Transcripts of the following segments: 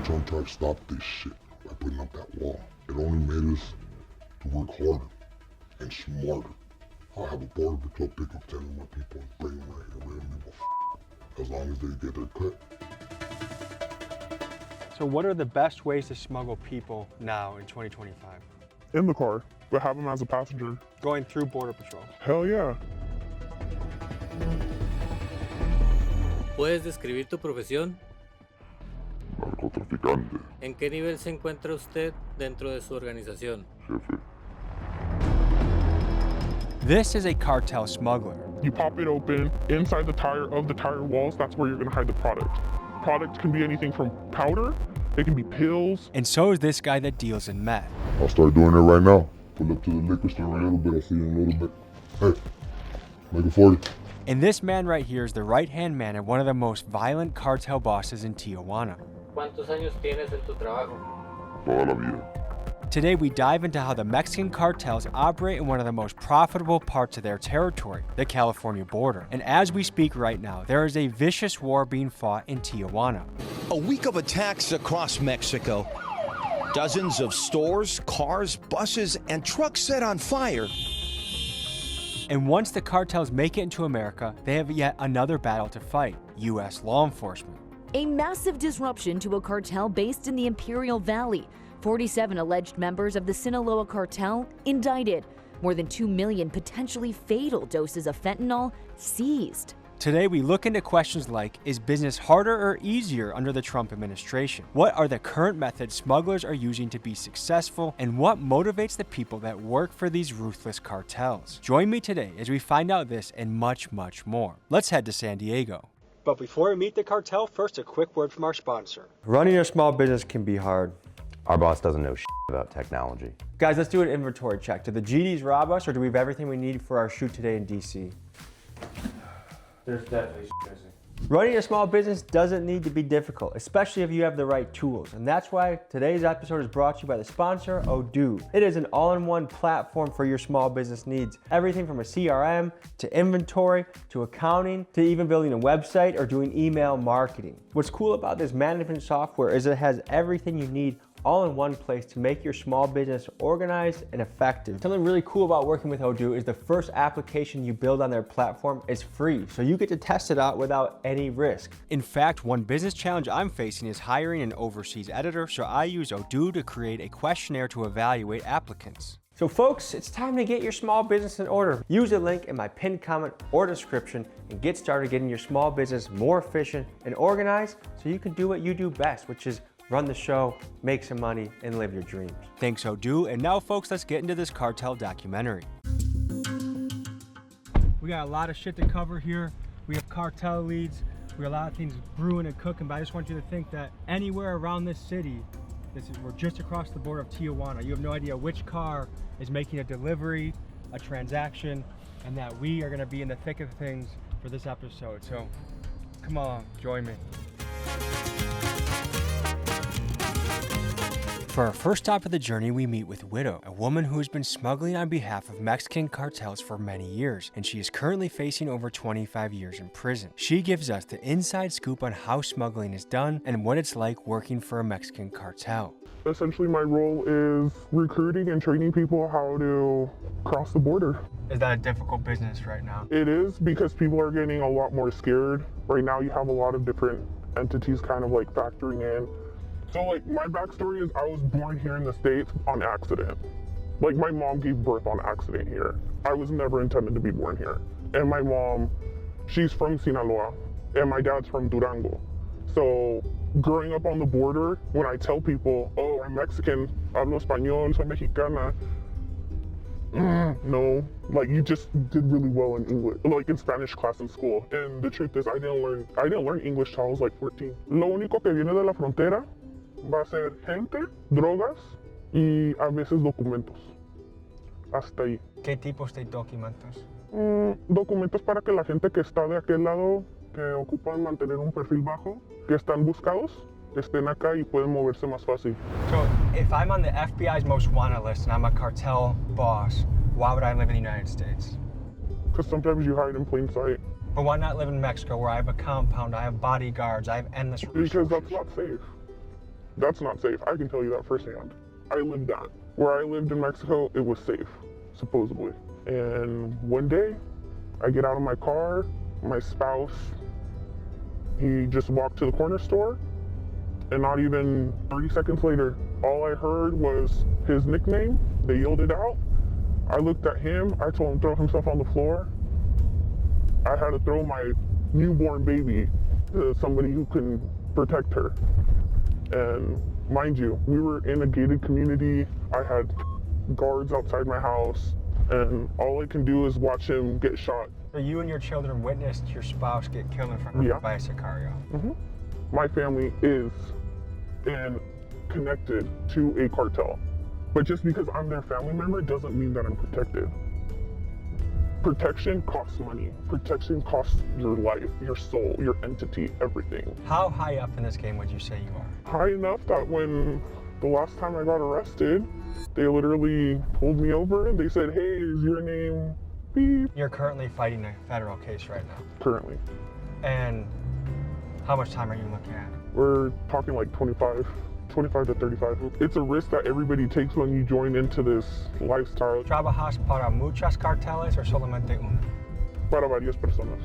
trying to stop this shit by putting up that wall. It only made us to work harder and smarter. I'll have a border patrol pick up 10 of my people and bring them right here. We don't give a as long as they get their cut. So what are the best ways to smuggle people now in 2025? In the car, but have them as a passenger. Going through Border Patrol. Hell yeah. ¿Puedes describir tu profesión? Narcotraficante, ¿En qué nivel se encuentra usted dentro de su organización? jefe. This is a cartel smuggler. You pop it open, inside the tire walls, that's where you're gonna hide the product. Product can be anything from powder, it can be pills. And so is this guy that deals in meth. I'll start doing it right now. Pull up to the liquor store a little bit. I'll see you in a little bit. Hey, make it 40. And this man right here is the right-hand man of one of the most violent cartel bosses in Tijuana. ¿Cuántos años tienes en tu trabajo? Toda la vida. Today we dive into how the Mexican cartels operate in one of the most profitable parts of their territory, the California border. And as we speak right now, there is a vicious war being fought in Tijuana. A week of attacks across Mexico. Dozens of stores, cars, buses, and trucks set on fire. And once the cartels make it into America, they have yet another battle to fight: U.S. law enforcement. A massive disruption to a cartel based in the Imperial Valley. 47 alleged members of the Sinaloa cartel indicted. More than 2 million potentially fatal doses of fentanyl seized. Today we look into questions like, is business harder or easier under the Trump administration? What are the current methods smugglers are using to be successful? And what motivates the people that work for these ruthless cartels? Join me today as we find out this and much, much more. Let's head to San Diego. But before we meet the cartel, first a quick word from our sponsor. Running a small business can be hard. Our boss doesn't know shit about technology. Guys, let's do an inventory check. Did the GDs rob us, or do we have everything we need for our shoot today in DC? There's definitely shit missing. Running a small business doesn't need to be difficult, especially if you have the right tools. And that's why today's episode is brought to you by the sponsor, Odoo. It is an all-in-one platform for your small business needs. Everything from a CRM, to inventory, to accounting, to even building a website or doing email marketing. What's cool about this management software is it has everything you need all in one place to make your small business organized and effective. Something really cool about working with Odoo is the first application you build on their platform is free, so you get to test it out without any risk. In fact, one business challenge I'm facing is hiring an overseas editor, so I use Odoo to create a questionnaire to evaluate applicants. So folks, it's time to get your small business in order. Use the link in my pinned comment or description and get started getting your small business more efficient and organized so you can do what you do best, which is run the show, make some money, and live your dreams. Thanks, Odoo. And now, folks, let's get into this cartel documentary. We got a lot of shit to cover here. We have cartel leads. We have a lot of things brewing and cooking, but I just want you to think that anywhere around this city, we're just across the border of Tijuana. You have no idea which car is making a delivery, a transaction, and that we are gonna be in the thick of things for this episode. So come on, join me. For our first stop of the journey, we meet with Widow, a woman who has been smuggling on behalf of Mexican cartels for many years, and she is currently facing over 25 years in prison. She gives us the inside scoop on how smuggling is done and what it's like working for a Mexican cartel. Essentially, my role is recruiting and training people how to cross the border. Is that a difficult business right now? It is, because people are getting a lot more scared. Right now, you have a lot of different entities kind of like factoring in. So like my backstory is I was born here in the States on accident. Like my mom gave birth on accident here. I was never intended to be born here. And my mom, she's from Sinaloa and my dad's from Durango. So growing up on the border, when I tell people, oh, I'm Mexican, hablo español, soy mexicana, no, like you just did really well in English, like in Spanish class in school. And the truth is I didn't learn English till I was like 14. Lo único que viene de la frontera va a ser gente, drogas y a veces documentos. Hasta ahí. ¿Qué tipos de documentos? Documentos para que la gente que está de aquel lado, que ocupan mantener un perfil bajo, que están buscados, estén acá y pueden moverse más fácil. So, if I'm on the FBI's most wanted list and I'm a cartel boss, why would I live in the United States? Because sometimes you hide in plain sight. But why not live in Mexico where I have a compound, I have bodyguards, I have endless resources? Because that's not safe. That's not safe. I can tell you that firsthand. I lived that. Where I lived in Mexico, it was safe, supposedly. And one day, I get out of my car, my spouse, he just walked to the corner store, and not even 30 seconds later, all I heard was his nickname. They yelled it out. I looked at him, I told him to throw himself on the floor. I had to throw my newborn baby to somebody who can protect her. And mind you, we were in a gated community. I had guards outside my house, and all I can do is watch him get shot. So you and your children witnessed your spouse get killed in front of you by a Sicario. My family is connected to a cartel. But just because I'm their family member doesn't mean that I'm protected. Protection costs money. Protection costs your life, your soul, your entity, everything. How high up in this game would you say you are? High enough that when the last time I got arrested, they literally pulled me over and they said, hey, is your name beep? You're currently fighting a federal case right now. Currently. And how much time are you looking at? We're talking like 25 to 35. It's a risk that everybody takes when you join into this lifestyle. ¿Trabajas para muchas carteles o solamente uno? Para varias personas.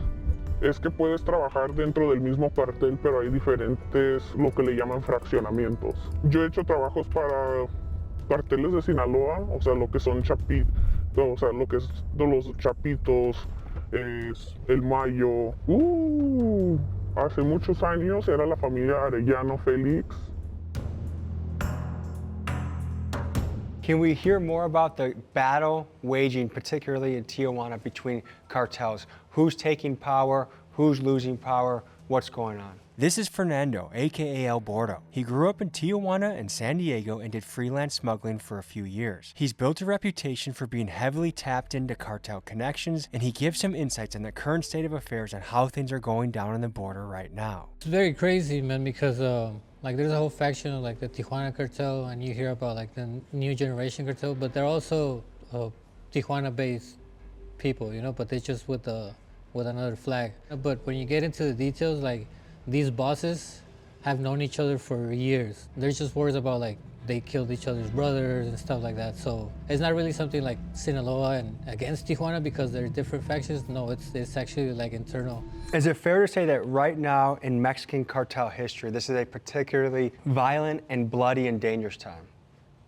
Es que puedes trabajar dentro del mismo cartel, pero hay diferentes, lo que le llaman fraccionamientos. Yo he hecho trabajos para carteles de Sinaloa, o sea, lo que son chapitos, o sea, lo que es de los chapitos, es el Mayo. Hace muchos años era la familia Arellano Félix. Can we hear more about the battle waging, particularly in Tijuana, between cartels? Who's taking power? Who's losing power? What's going on? This is Fernando, aka El Bordo. He grew up in Tijuana and San Diego and did freelance smuggling for a few years. He's built a reputation for being heavily tapped into cartel connections, and he gives some insights on the current state of affairs and how things are going down on the border right now. It's very crazy, man, because like there's a whole faction of like the Tijuana cartel, and you hear about like the new generation cartel, but they're also Tijuana-based people, you know, but they're just with another flag. But when you get into the details, like these bosses have known each other for years. There's just words about like they killed each other's brothers and stuff like that. So it's not really something like Sinaloa and against Tijuana because they're different factions. No, it's actually like internal. Is it fair to say that right now in Mexican cartel history, this is a particularly violent and bloody and dangerous time?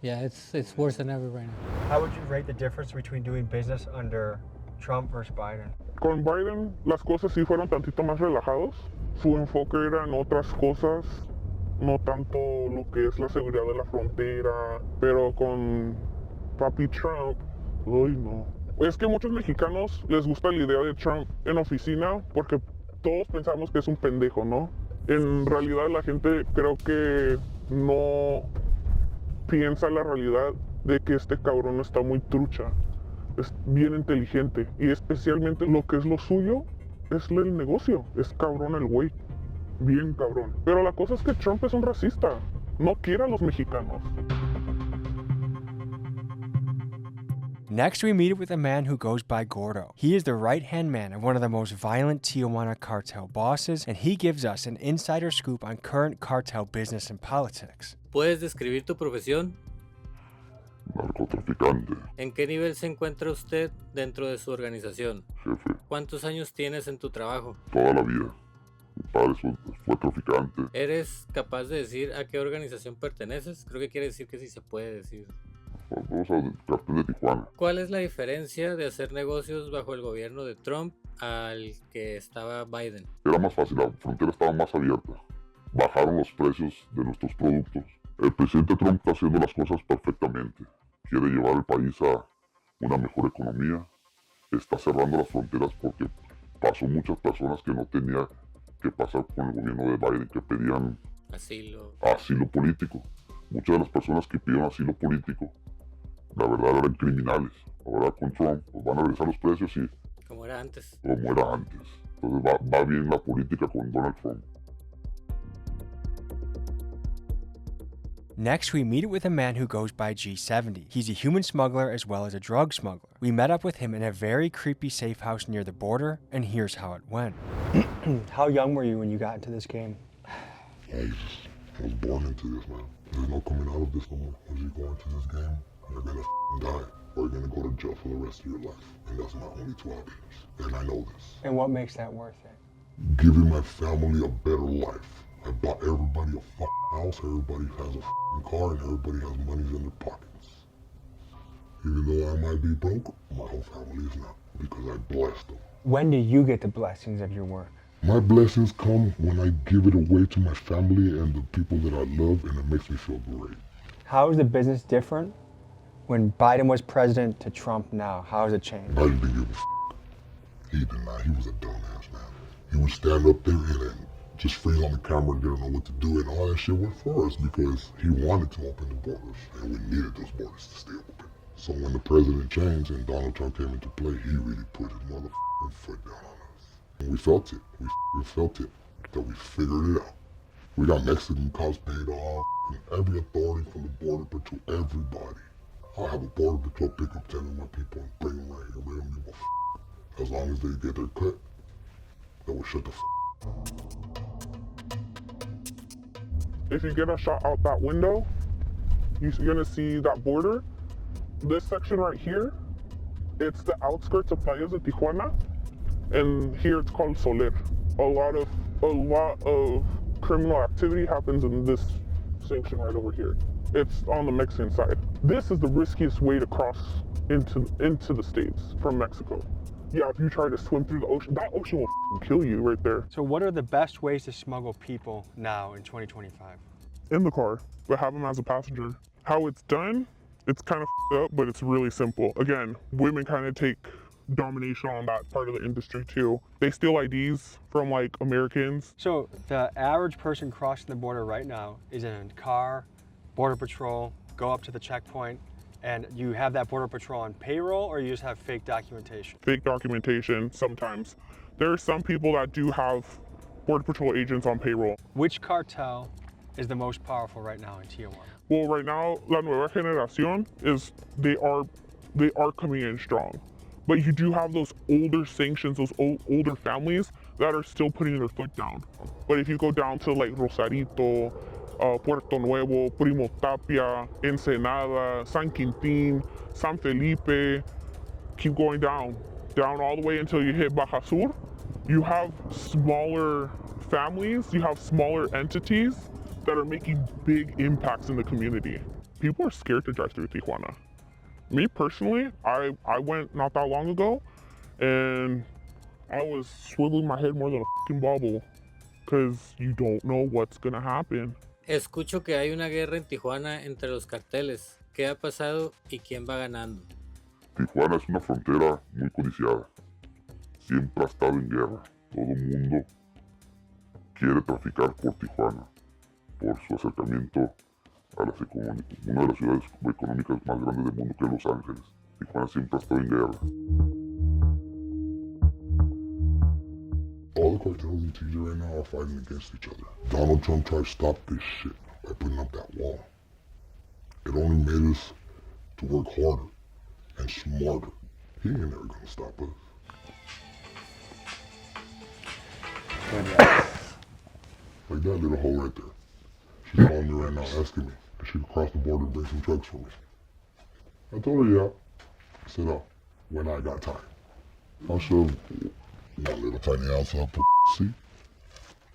Yeah, it's worse than ever right now. How would you rate the difference between doing business under Trump versus Biden? Con Biden las cosas sí fueron tantito más relajados. Su enfoque era en otras cosas, no tanto lo que es la seguridad de la frontera, pero con papi Trump, uy no. Es que muchos mexicanos les gusta la idea de Trump en oficina porque todos pensamos que es un pendejo, ¿no? En realidad la gente creo que no piensa la realidad de que este cabrón está muy trucha. Es bien inteligente y especialmente lo que es lo suyo es el negocio. Es cabrón el güey, bien cabrón. Pero la cosa es que Trump es un racista, no quiere a los mexicanos. Next, we meet with a man who goes by Gordo. He is the right-hand man of one of the most violent Tijuana cartel bosses, and he gives us an insider scoop on current cartel business and politics. ¿Puedes describir tu profesión? Narcotraficante, ¿En qué nivel se encuentra usted dentro de su organización? jefe, ¿Cuántos años tienes en tu trabajo? toda la vida. Mi padre fue traficante. ¿Eres capaz de decir a qué organización perteneces? Creo que quiere decir que sí se puede decir. Vamos al cartel de Tijuana. ¿Cuál es la diferencia de hacer negocios bajo el gobierno de Trump al que estaba Biden? Era más fácil, la frontera estaba más abierta. Bajaron los precios de nuestros productos. El presidente Trump está haciendo las cosas perfectamente. Quiere llevar el país a una mejor economía. Está cerrando las fronteras porque pasó muchas personas que no tenía que pasar con el gobierno de Biden, que pedían Asilo. asilo político. Muchas de las personas que pidieron asilo político, la verdad eran criminales. Ahora con Trump pues van a regresar los precios y Como era antes. como era antes. Entonces va bien la política con Donald Trump. Next, we meet with a man who goes by G70. He's a human smuggler as well as a drug smuggler. We met up with him in a very creepy safe house near the border, and here's how it went. How young were you when you got into this game? I was I was born into this, man. There's no coming out of this no more. Once you go into this game, you're gonna die, or you're gonna go to jail for the rest of your life. And that's my only two options. And I know this. And what makes that worth it? Giving my family a better life. I bought everybody a house, everybody has a car, and everybody has money in their pockets. Even though I might be broke, my whole family is not, because I blessed them. When do you get the blessings of your work? My blessings come when I give it away to my family and the people that I love, and it makes me feel great. How is the business different when Biden was president to Trump now? How has it changed? Biden didn't give a He did not. He was a dumbass, man. He would stand up there and just freeze on the camera and didn't know what to do, and all that shit went for us because he wanted to open the borders, and we needed those borders to stay open. So when the president changed and Donald Trump came into play, he really put his motherfucking foot down on us. And we felt it. We felt it. That we figured it out. We got Mexican cops paid off, and every authority from the border patrol, everybody. I'll have a border patrol pick up 10 of my people and bring them right here. We don't give a f. As long as they get their cut, they will shut the f. If you get a shot out that window, you're gonna see that border. This section right here, it's the outskirts of Playas de Tijuana, and here it's called Soler. A lot of criminal activity happens in this section right over here. It's on the Mexican side. This is the riskiest way to cross into the States from Mexico. Yeah, if you try to swim through the ocean, that ocean will kill you right there. So what are the best ways to smuggle people now in 2025? In the car, but have them as a passenger. How it's done, it's kind of up, but it's really simple. Again, women kind of take domination on that part of the industry too. They steal IDs from like Americans. So the average person crossing the border right now is in a car, border patrol, go up to the checkpoint, and you have that border patrol on payroll, or you just have fake documentation? Fake documentation sometimes. There are some people that do have border patrol agents on payroll. Which cartel is the most powerful right now in Tijuana? Well, right now, La Nueva Generación is, they are coming in strong. But you do have those older sanctions, those older families that are still putting their foot down. But if you go down to like Rosarito, Puerto Nuevo, Primo Tapia, Ensenada, San Quintín, San Felipe, keep going down all the way until you hit Baja Sur. You have smaller families, you have smaller entities that are making big impacts in the community. People are scared to drive through Tijuana. Me personally, I went not that long ago, and I was swiveling my head more than a fucking bobble, because you don't know what's gonna happen. Escucho que hay una guerra en Tijuana entre los carteles. ¿Qué ha pasado y quién va ganando? Tijuana es una frontera muy codiciada. Siempre ha estado en guerra. Todo el mundo quiere traficar por Tijuana, por su acercamiento a una de las ciudades económicas más grandes del mundo, que es Los Ángeles. Tijuana siempre ha estado en guerra. All the cartels in TJ right now are fighting against each other. Donald Trump tried to stop this shit by putting up that wall. It only made us to work harder and smarter. He ain't never gonna stop us. Like that little hoe right there. She's calling me right now asking me if she could cross the border and bring some trucks for me. I told her yeah. I said, oh, when I got time. I'll shove one little tiny ounce of pussy,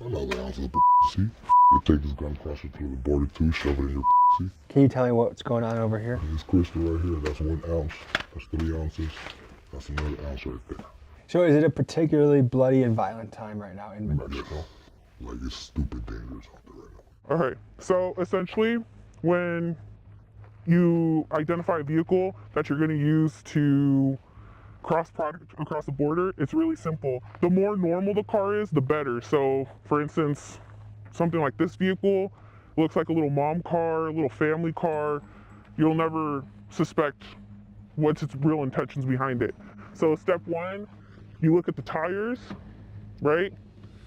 another ounce of pussy. You take this gun across it to the border too, shove it in your pussy. Can you tell me what's going on over here? This crystal right here, that's 1 ounce. That's 3 ounces. That's another ounce right there. So is it a particularly bloody and violent time right now in Mexico? Like it's stupid dangerous out there right now. All right, so essentially, when you identify a vehicle that you're gonna use to cross across the border, it's really simple. The more normal the car is, the better. So for instance, something like this vehicle looks like a little mom car, a little family car. You'll never suspect what's its real intentions behind it. So step one, you look at the tires, right?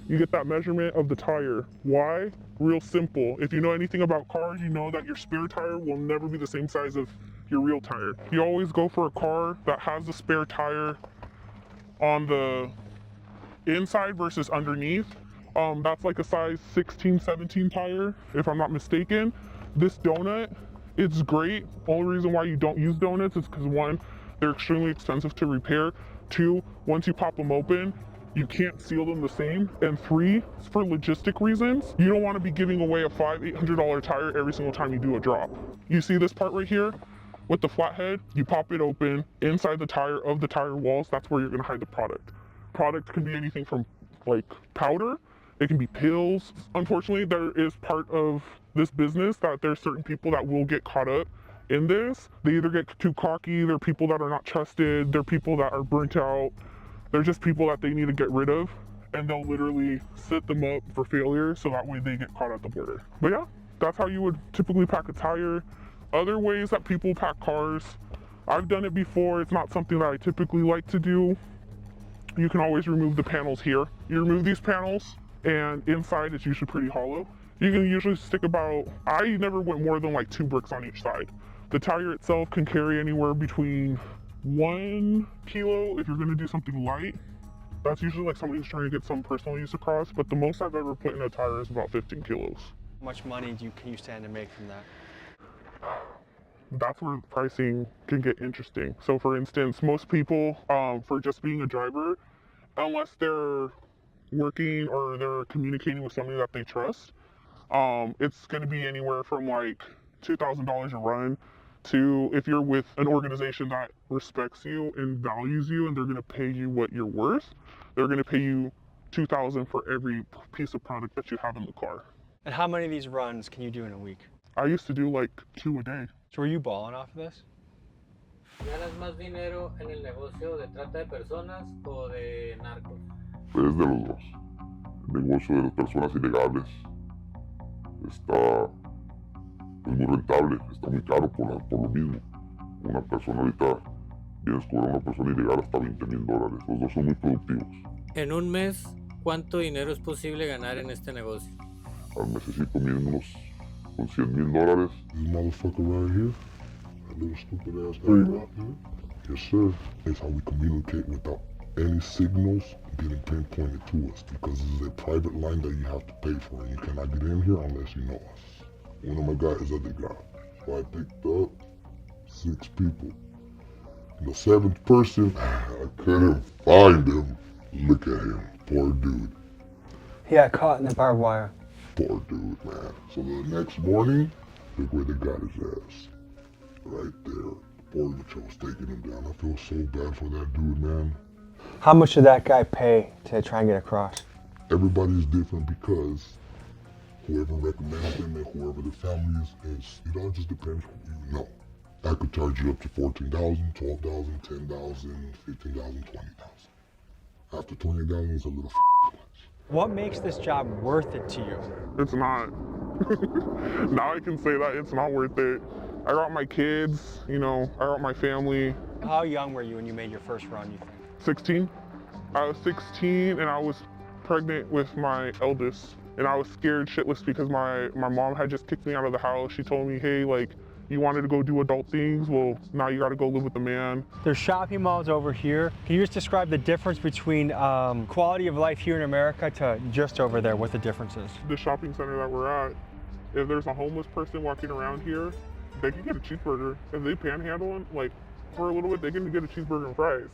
You get that measurement of the tire. Why? Real simple. If you know anything about cars, you know that your spare tire will never be the same size of your real tire. You always go for a car that has the spare tire on the inside versus underneath. That's like a size 16, 17 tire, if I'm not mistaken. This donut, it's great. Only reason why you don't use donuts is because one, they're extremely expensive to repair. Two, once you pop them open, you can't seal them the same. And three, for logistic reasons, you don't want to be giving away a $500, $800 tire every single time you do a drop. You see this part right here with the flathead? You pop it open inside the tire of the tire walls. That's where you're going to hide the product. Product can be anything from like powder. It can be pills. Unfortunately, there is part of this business that there's certain people that will get caught up in this. They either get too cocky, they're people that are not trusted, they're people that are burnt out, they're just people that they need to get rid of, and they'll literally set them up for failure so that way they get caught at the border. But yeah, that's how you would typically pack a tire. Other ways that people pack cars, I've done it before. It's not something that I typically like to do. You can always remove the panels here. You remove these panels, and inside it's usually pretty hollow. You can usually stick about, I never went more than like 2 bricks on each side. The tire itself can carry anywhere between 1 kilo if you're gonna do something light. That's usually like somebody who's trying to get some personal use across, but the most I've ever put in a tire is about 15 kilos. How much money can you stand to make from that? That's where pricing can get interesting. So for instance, most people, for just being a driver, unless they're working or they're communicating with somebody that they trust, it's going to be anywhere from like $2,000 a run to, if you're with an organization that respects you and values you and they're going to pay you what you're worth, they're going to pay you $2,000 for every piece of product that you have in the car. And how many of these runs can you do in a week? I used to do like 2 a day. So were you balling off of this? ¿Ganas más dinero en el negocio de trata de personas o de narcos? Es de los dos. El negocio de las personas ilegales está muy rentable, está muy caro por lo mismo. Una persona ahorita vienes cobrar a una persona ilegal hasta $20,000. Los dos son muy productivos. En un mes, ¿cuánto dinero es posible ganar en este negocio? Al mesecito mínimo con $100,000. This motherfucker right here, that little stupid ass guy right here. Yes, sir. It's how we communicate without any signals getting pinpointed to us, because this is a private line that you have to pay for, and you cannot get in here unless you know us. One of my guys is other guy. So I picked up 6 people. And the 7th person, I couldn't find him. Look at him, poor dude. He got caught in the barbed wire. Poor dude, man. So the next morning, look where they got his ass. Right there. Border Patrol's taking him down. I feel so bad for that dude, man. How much did that guy pay to try and get across? Everybody's different because whoever recommends them and whoever the family is, it all just depends who you know. I could charge you up to $14,000, $12,000, $10,000, $15,000, $20,000. After $20,000 is a little much. What makes this job worth it to you? It's not. Now I can say that it's not worth it. I got my kids, you know, I got my family. How young were you when you made your first run, you think? 16. I was 16 and I was pregnant with my eldest, and I was scared shitless because my mom had just kicked me out of the house. She told me, hey, like, you wanted to go do adult things, well, now you gotta go live with the man. There's shopping malls over here. Can you just describe the difference between quality of life here in America to just over there, what the difference is? The shopping center that we're at, if there's a homeless person walking around here, they can get a cheeseburger. If they panhandle, like, for a little bit, they can get a cheeseburger and fries.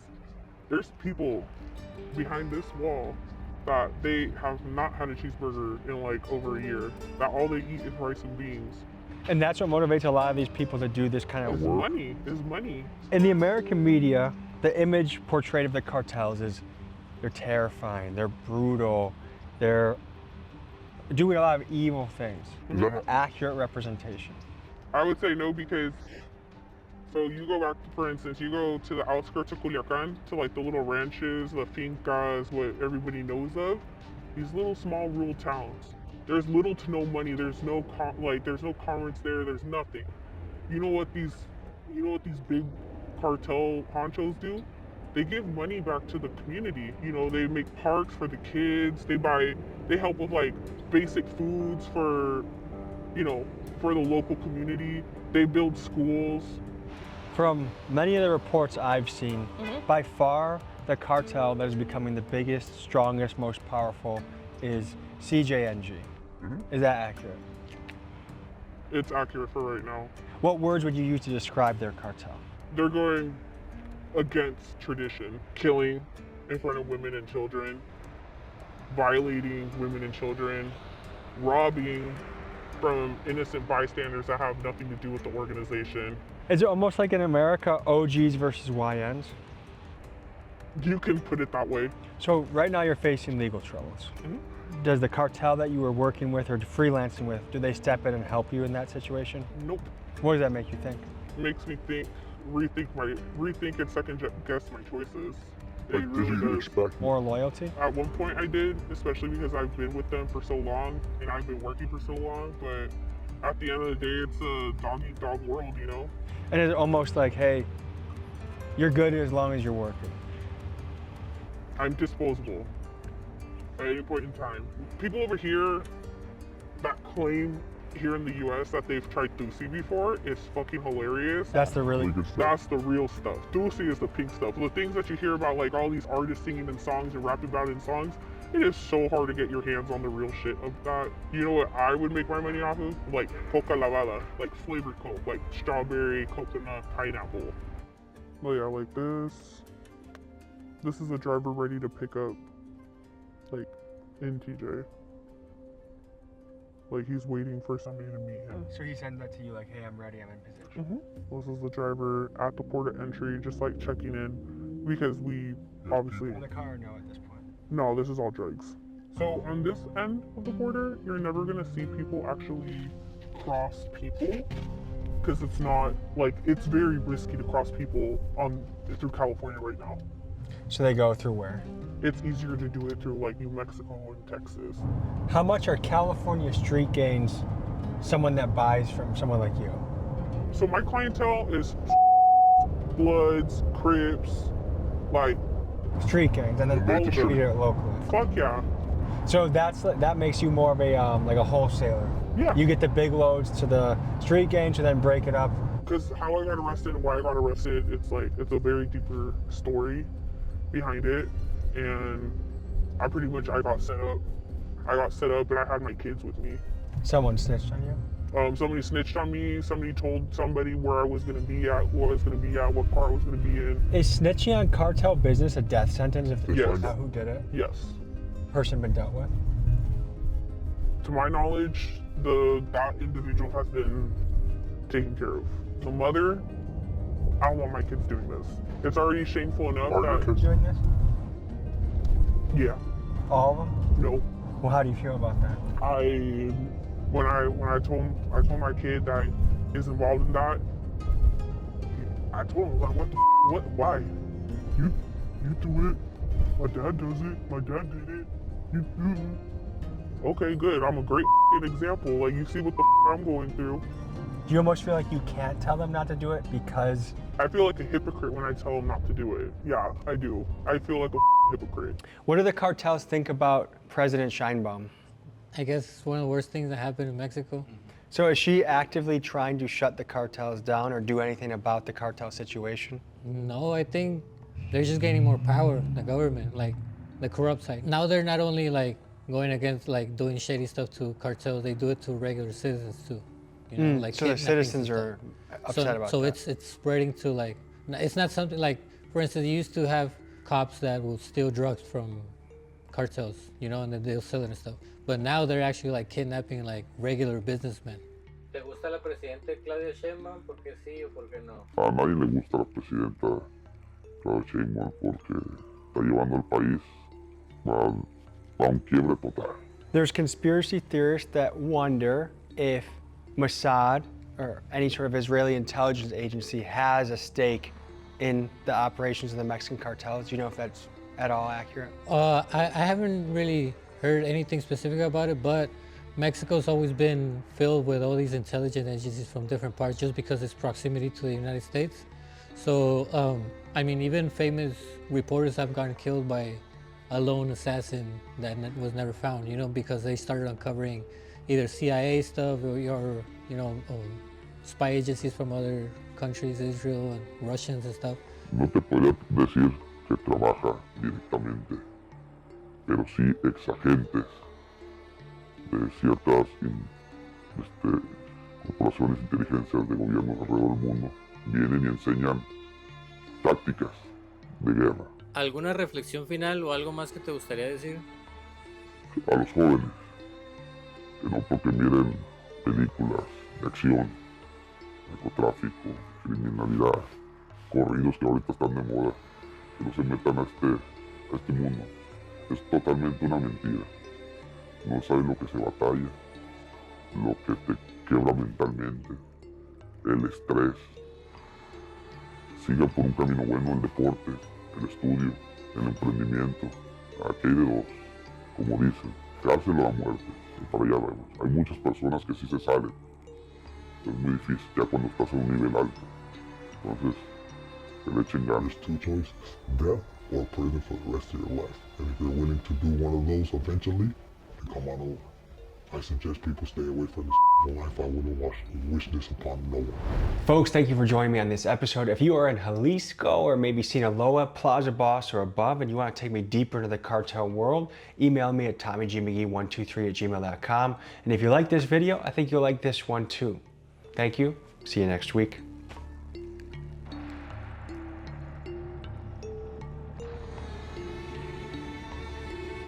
There's people behind this wall that they have not had a cheeseburger in like over a year, that all they eat is rice and beans. And that's what motivates a lot of these people to do this kind of It's work. money, it's money. In the American media, the image portrayed of the cartels is they're terrifying, they're brutal, they're doing a lot of evil things. Is that an accurate representation? I would say no, because so you go back, for instance, you go to the outskirts of Culiacan, to like the little ranches, the fincas, what everybody knows of, these little small rural towns. There's little to no money. There's no there's no commerce there. There's nothing. You know what these big cartel honchos do? They give money back to the community. You know, they make parks for the kids. They help with like basic foods for, you know, for the local community. They build schools. From many of the reports I've seen, by far the cartel that is becoming the biggest, strongest, most powerful is CJNG. Is that accurate? It's accurate for right now. What words would you use to describe their cartel? They're going against tradition, killing in front of women and children, violating women and children, robbing from innocent bystanders that have nothing to do with the organization. Is it almost like in America, OGs versus YNs? You can put it that way. So right now you're facing legal troubles. Does the cartel that you were working with or freelancing with, do they step in and help you in that situation? Nope. What does that make you think? Makes me think, rethink and second guess my choices. It Like, did you really does. expect me? More loyalty? At one point I did, especially because I've been with them for so long and I've been working for so long, but at the end of the day, it's a dog-eat-dog world, you know? And it's almost like, hey, you're good as long as you're working. I'm disposable at any point in time. People over here that claim here in the US that they've tried Ducey before is fucking hilarious. That's the really, Good stuff. That's the real stuff. Ducey is the pink stuff. The things that you hear about, like all these artists singing in songs and rapping about it in songs, it is so hard to get your hands on the real shit of that. You know what I would make my money off of? Like coca lavada, like flavored coke, like strawberry, coconut, pineapple. Oh yeah, like this. This is a driver ready to pick up, like, in TJ. Like, he's waiting for somebody to meet him. so he sends that to you like, hey, I'm ready, I'm in position. This is the driver at the port of entry, just like checking in, because we obviously... In the car or no at this point? No, this is all drugs. So on this end of the border, you're never gonna see people actually cross people, because it's not, like, it's very risky to cross people through California right now. So they go through where? It's easier to do it through like New Mexico and Texas. How much are California street gangs someone that buys from someone like you? So my clientele is Bloods, Crips, like, Street gangs, and then they distribute it locally. fuck yeah. So that makes you more of a like a wholesaler. Yeah. You get the big loads to the street gangs and then break it up. Because how I got arrested and why I got arrested, it's like, it's a very deeper story behind it. And I got set up. I got set up and I had my kids with me. Someone snitched on you? Somebody snitched on me. Somebody told somebody where I was gonna be at, what car I was gonna be in. Is snitching on cartel business a death sentence if they Yes. find out who did it? Yes. Person been dealt with? To my knowledge, that individual has been taken care of. The mother, I don't want my kids doing this. It's already shameful enough Are your that, kids? Doing this? yeah, All of them? no. Well, how do you feel about that? When I told my kid that is involved in that, I told him, like, why? You do it. My dad does it. My dad did it. You do it. Okay, good. I'm a great example. Like, you see what the I'm going through. Do you almost feel like you can't tell them not to do it because... I feel like a hypocrite when I tell them not to do it. Yeah, I do. I feel like a hypocrite. What do the cartels think about President Sheinbaum? I guess it's one of the worst things that happened in Mexico. So is she actively trying to shut the cartels down or do anything about the cartel situation? No, I think they're just gaining more power, the government, like the corrupt side. Now they're not only like going against like doing shady stuff to cartels, they do it to regular citizens too. You know, like So the kidnappings citizens and are stuff. upset about so that. it's spreading to like, it's not something like, for instance, you used to have cops that will steal drugs from cartels, you know, and then they'll sell it and stuff. But now they're actually like kidnapping like regular businessmen. ¿Te gusta la presidente Claudia Sheinbaum? ¿Por qué sí o por qué no? A nadie le gusta la presidenta Claudia Sheinbaum porque está llevando el país a un quiebre total. There's conspiracy theorists that wonder if Mossad or any sort of Israeli intelligence agency has a stake in the operations of the Mexican cartels. Do you know if that's at all accurate? I haven't really heard anything specific about it, but Mexico's always been filled with all these intelligence agencies from different parts just because its proximity to the United States. So, I mean, even famous reporters have gotten killed by a lone assassin that was never found, you know, because they started uncovering either CIA stuff or you know, spy agencies from other countries, Israel and Russians and stuff. No te podría decir que trabaja directamente, pero sí exagentes ciertas corporaciones de inteligencia de gobiernos alrededor del mundo vienen y enseñan tácticas de guerra ¿Alguna reflexión final o algo más que te gustaría decir? a los jóvenes, que no porque miren películas de acción, narcotráfico, criminalidad, corridos que ahorita están de moda, que no se metan a este mundo. Es totalmente una mentira. No sabes lo que se batalla, lo que te quebra mentalmente, el estrés. Siga por un camino bueno el deporte, el estudio, el emprendimiento. Aquí hay de dos, como dicen, cárcel o la muerte. Y para allá vemos. Hay muchas personas que sí se salen. Es muy difícil ya cuando estás en un nivel alto. Entonces, que le echen ganas. There's two choices, death or prison for the rest of your life. And if you're willing to do one of those eventually, then come on over. I suggest people stay away from this life. I wouldn't wish this upon no one. Folks, thank you for joining me on this episode. If you are in Jalisco or maybe Sinaloa, Plaza Boss, or above, and you want to take me deeper into the cartel world, email me at TommyGMcGee123@gmail.com. And if you like this video, I think you'll like this one too. Thank you. See you next week.